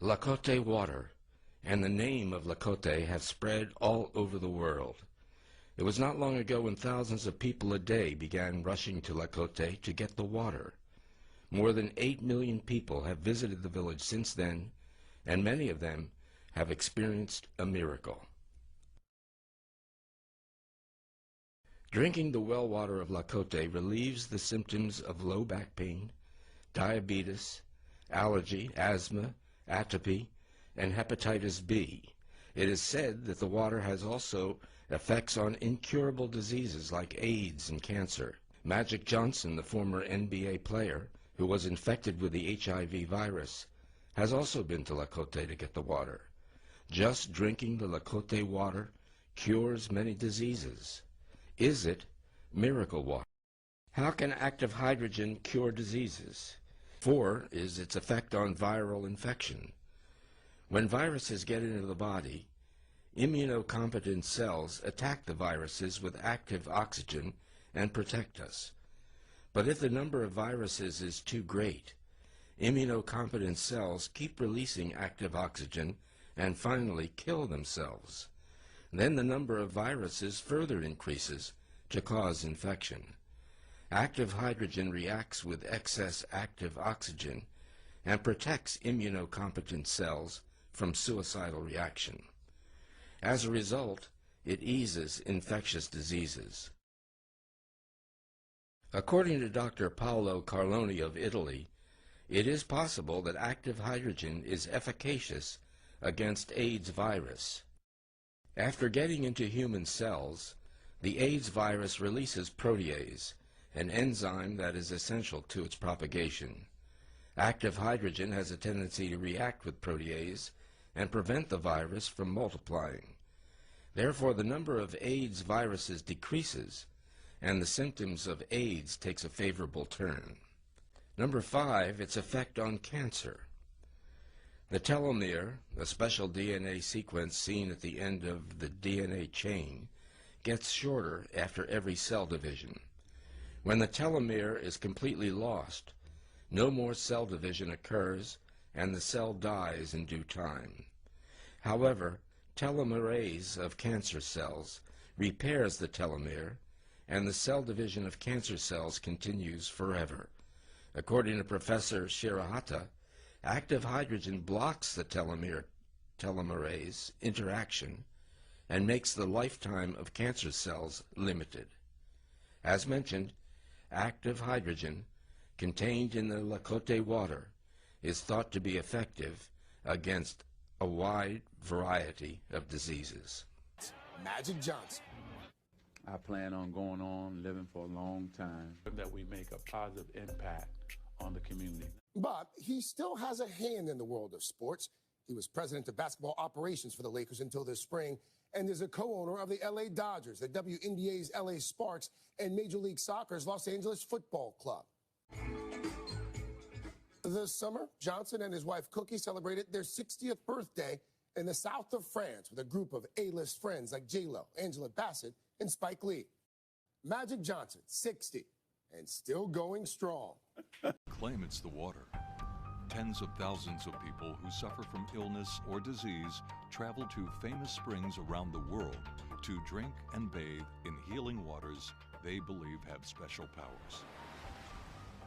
Lakote water and the name of Lakote have spread all over the world. It was not long ago when thousands of people a day began rushing to Lakote to get the water. More than 8 million people have visited the village since then, and many of them have experienced a miracle. Drinking the well water of Lakote relieves the symptoms of low back pain, diabetes, allergy, asthma, atopy, and hepatitis B. It is said that the water has also effects on incurable diseases like AIDS and cancer. Magic Johnson, the former NBA player who was infected with the HIV virus, has also been to Lakote to get the water. Just drinking the Lakote water cures many diseases. Is it miracle water? How can active hydrogen cure diseases? 4 is its effect on viral infection. When viruses get into the body, immunocompetent cells attack the viruses with active oxygen and protect us. But if the number of viruses is too great, immunocompetent cells keep releasing active oxygen and finally kill themselves. Then the number of viruses further increases to cause infection. Active hydrogen reacts with excess active oxygen and protects immunocompetent cells from suicidal reaction. As a result, it eases infectious diseases. According to Dr. Paolo Carloni of Italy, it is possible that active hydrogen is efficacious against AIDS virus. After getting into human cells, the AIDS virus releases protease, an enzyme that is essential to its propagation. Active hydrogen has a tendency to react with protease and prevent the virus from multiplying. Therefore, the number of AIDS viruses decreases, and the symptoms of AIDS takes a favorable turn. Number 5, its effect on cancer. The telomere, a special DNA sequence seen at the end of the DNA chain, gets shorter after every cell division. When the telomere is completely lost, no more cell division occurs and the cell dies in due time. However, telomerase of cancer cells repairs the telomere, and the cell division of cancer cells continues forever. According to Professor Shirahata, active hydrogen blocks the telomerase interaction and makes the lifetime of cancer cells limited. As mentioned, active hydrogen contained in the Lakote water is thought to be effective against a wide variety of diseases. Magic Johnson. I plan on going on living for a long time. That we make a positive impact on the community. But he still has a hand in the world of sports. He was president of basketball operations for the Lakers until this spring, and is a co-owner of the LA Dodgers, the WNBA's LA Sparks, and Major League Soccer's Los Angeles Football Club. This summer, Johnson and his wife Cookie celebrated their 60th birthday in the south of France with a group of A-list friends like J-Lo, Angela Bassett, and Spike Lee. Magic Johnson, 60, and still going strong. Claim it's the water. Tens of thousands of people who suffer from illness or disease travel to famous springs around the world to drink and bathe in healing waters they believe have special powers.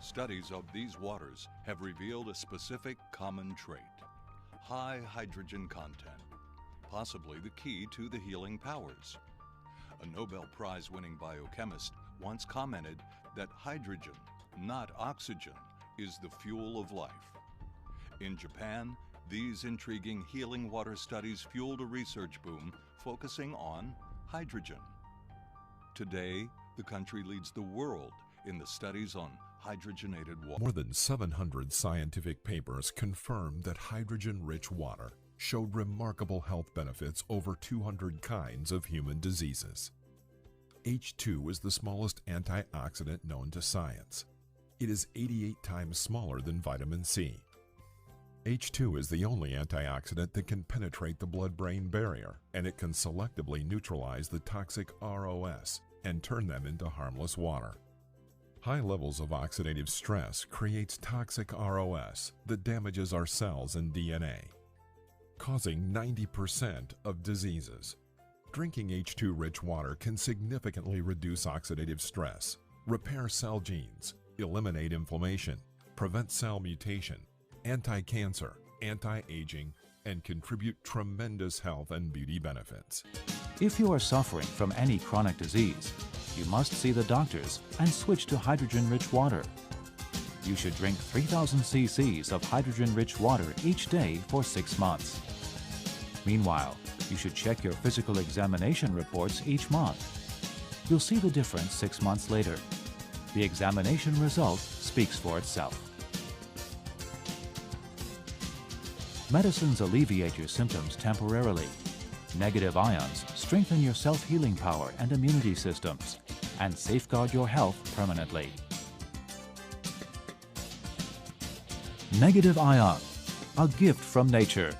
Studies of these waters have revealed a specific common trait: high hydrogen content, possibly the key to the healing powers. A Nobel Prize-winning biochemist once commented that hydrogen, not oxygen, is the fuel of life. In Japan, these intriguing healing water studies fueled a research boom focusing on hydrogen. Today, the country leads the world in the studies on hydrogenated water. More than 700 scientific papers confirm that hydrogen-rich water showed remarkable health benefits over 200 kinds of human diseases. H2 is the smallest antioxidant known to science. It is 88 times smaller than vitamin C. H2 is the only antioxidant that can penetrate the blood-brain barrier, and it can selectively neutralize the toxic ROS and turn them into harmless water. High levels of oxidative stress creates toxic ROS that damages our cells and DNA. causing 90% of diseases. Drinking H2-rich water can significantly reduce oxidative stress, repair cell genes, eliminate inflammation, prevent cell mutation, anti-cancer, anti-aging, and contribute tremendous health and beauty benefits. If you are suffering from any chronic disease, you must see the doctors and switch to hydrogen-rich water. You should drink 3,000 cc's of hydrogen-rich water each day for 6 months. Meanwhile, you should check your physical examination reports each month. You'll see the difference 6 months later. The examination result speaks for itself. Medicines alleviate your symptoms temporarily. Negative ions strengthen your self-healing power and immunity systems and safeguard your health permanently. Negative ion, a gift from nature.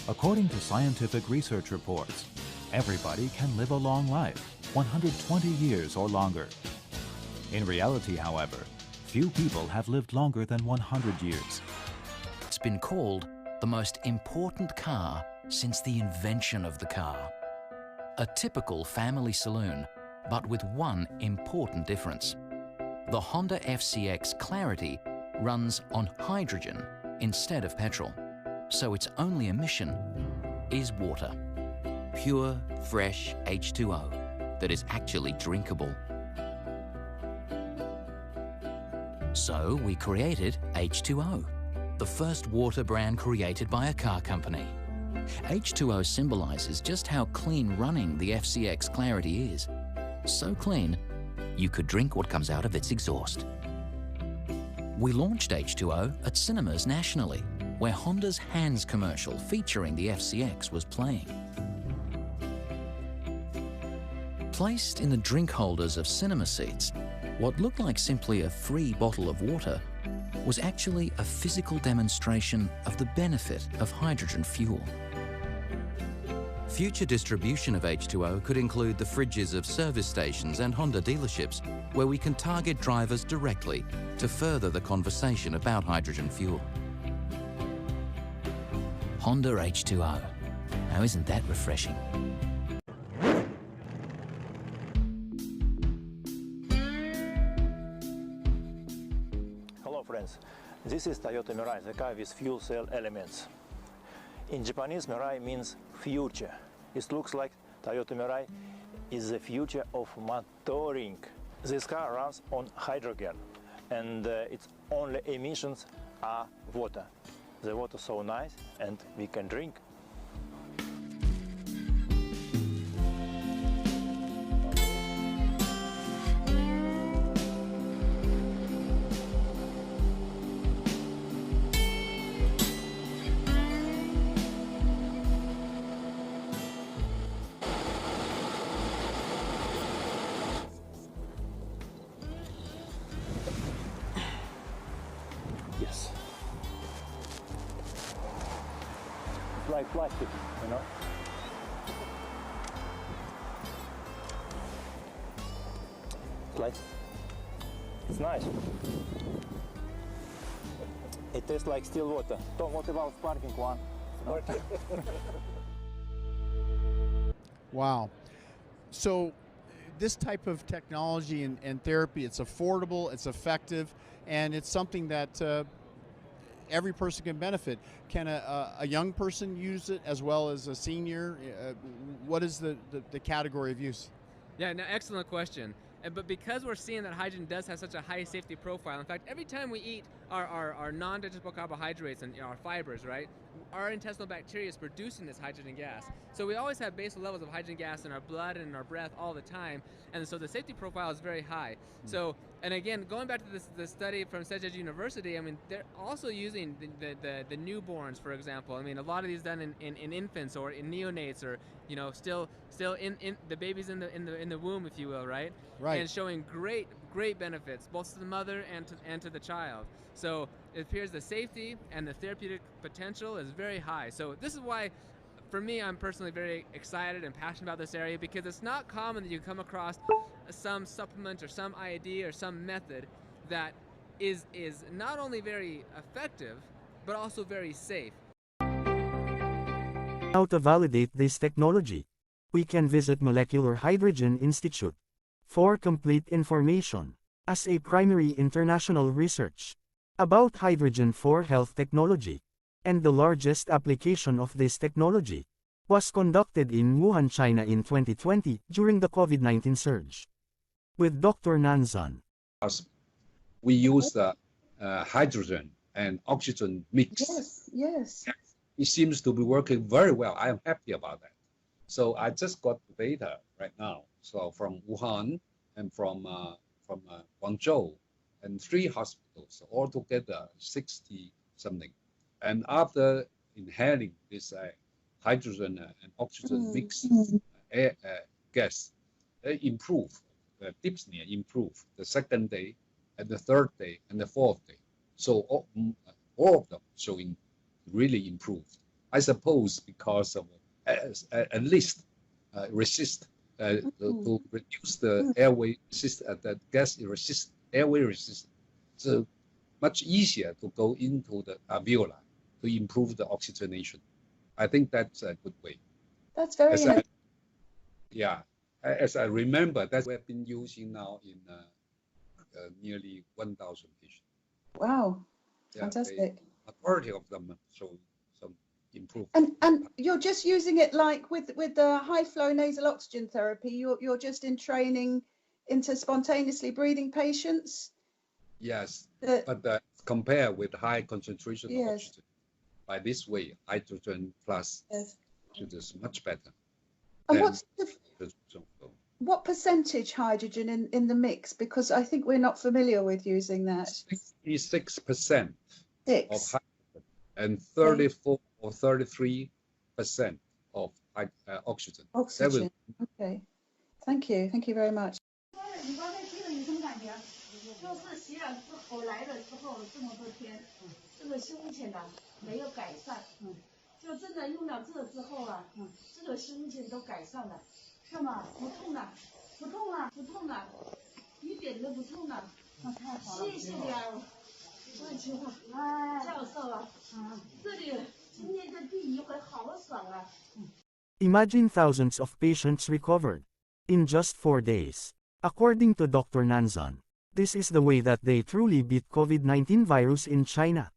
According to scientific research reports, everybody can live a long life, 120 years or longer. In reality, however, few people have lived longer than 100 years. It's been called the most important car since the invention of the car. A typical family saloon, but with one important difference. The Honda FCX Clarity runs on hydrogen instead of petrol, so its only emission is water. Pure, fresh H2O that is actually drinkable. So we created H2O, the first water brand created by a car company. H2O symbolizes just how clean running the FCX Clarity is. So clean, you could drink what comes out of its exhaust. We launched H2O at cinemas nationally, where Honda's Hands commercial featuring the FCX was playing. Placed in the drink holders of cinema seats, what looked like simply a free bottle of water was actually a physical demonstration of the benefit of hydrogen fuel. Future distribution of H2O could include the fridges of service stations and Honda dealerships, where we can target drivers directly to further the conversation about hydrogen fuel. Honda H2O. Now isn't that refreshing? Hello friends, this is Toyota Mirai, the car with fuel cell elements. In Japanese, Mirai means future. It looks like Toyota Mirai is the future of motoring. This car runs on hydrogen, and its only emissions are water. The water is so nice, and we can drink. Yes. It's like plastic, you know? It's nice. It tastes like still water. What about sparkling one? Wow. So this type of technology and therapy, it's affordable, it's effective, and it's something that every person can benefit. Can a young person use it as well as a senior? What is the category of use? Yeah, no, excellent question. But because we're seeing that hydrogen does have such a high safety profile, in fact, every time we eat our non-digestible carbohydrates and our fibers, right, our intestinal bacteria is producing this hydrogen gas. So we always have basal levels of hydrogen gas in our blood and in our breath all the time, and so the safety profile is very high. So, and again, going back to the study from Sedgwick University, I mean, they're also using the newborns, for example. I mean, a lot of these done in infants or in neonates, or you know, still in the babies in the womb, if you will, right? Right. And showing great benefits both to the mother and to the child. So it appears the safety and the therapeutic potential is very high. So this is why, for me, I'm personally very excited and passionate about this area, because it's not common that you come across some supplement or some idea or some method that is not only very effective, but also very safe. Now to validate this technology, we can visit Molecular Hydrogen Institute for complete information as a primary international research about hydrogen for health technology, and the largest application of this technology was conducted in Wuhan, China in 2020 during the COVID-19 surge. With Dr. Nanzan. We use the hydrogen and oxygen mix. Yes. It seems to be working very well. I am happy about that. So I just got the data right now. So from Wuhan and from Guangzhou, and 3 hospitals, altogether 60 something. And after inhaling this hydrogen and oxygen mix air, gas, they improve. The dyspnea improve the 2nd day, and the 3rd day, and the 4th day. So all of them showing really improved. I suppose because of at least resist to reduce the airway resist the gas resist airway resistance. So much easier to go into the alveoli to improve the oxygenation. I think that's a good way. That's very as I remember, that we've been using now in nearly 1,000 patients. Wow, fantastic. The majority of them show some improvement. And you're just using it like with the high flow nasal oxygen therapy. You're just in training into spontaneously breathing patients. Yes, but compare with high concentration of oxygen, by this way, hydrogen plus oxygen is much better. And what percentage hydrogen in the mix? Because I think we're not familiar with using that. 66% of hydrogen and 34 or 33% of oxygen. Oxygen. Okay. Thank you. Thank you very much. 就是洗了之后来了之后这么多天，这个胸前呢没有改善，就真的用了这之后啊，这个胸前都改善了，是吗？不痛了，不痛了，不痛了，一点都不痛了。那太好了，谢谢你啊，万秋教授啊，这里今天的第一回好爽啊。Imagine thousands of patients recovered in just 4 days. According to Dr. Nanzan, this is the way that they truly beat COVID-19 virus in China.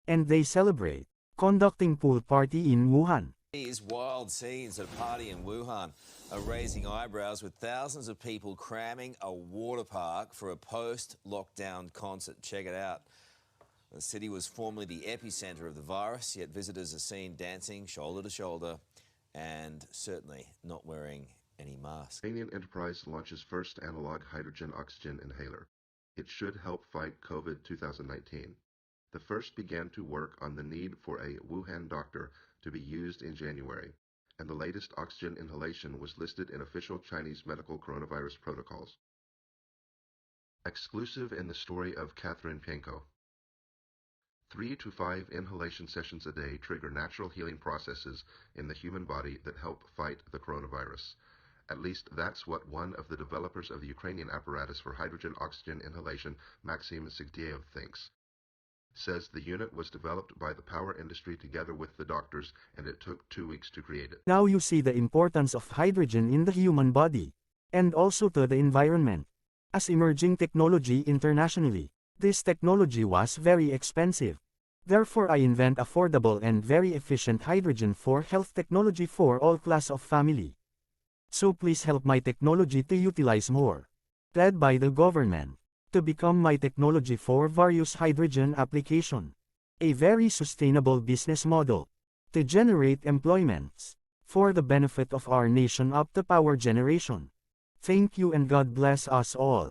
And they celebrate conducting pool party in Wuhan. These wild scenes at a party in Wuhan are raising eyebrows, with thousands of people cramming a water park for a post-lockdown concert. Check it out. The city was formerly the epicenter of the virus, yet visitors are seen dancing shoulder to shoulder and certainly not wearing any mask. Canadian enterprise launches first analog hydrogen oxygen inhaler. It should help fight COVID 2019. The first began to work on the need for a Wuhan doctor to be used in January, and the latest oxygen inhalation was listed in official Chinese medical coronavirus protocols. Exclusive in the story of Catherine Pienko. 3 to 5 inhalation sessions a day trigger natural healing processes in the human body that help fight the coronavirus. At least that's what one of the developers of the Ukrainian apparatus for hydrogen oxygen inhalation, Maxim Sigdiev, thinks. Says the unit was developed by the power industry together with the doctors, and it took 2 weeks to create it. Now you see the importance of hydrogen in the human body, and also to the environment. As emerging technology internationally, this technology was very expensive. Therefore I invent affordable and very efficient hydrogen for health technology for all class of family. So please help my technology to utilize more. Led by the government. To become my technology for various hydrogen application. A very sustainable business model. To generate employments. For the benefit of our nation up to power generation. Thank you and God bless us all.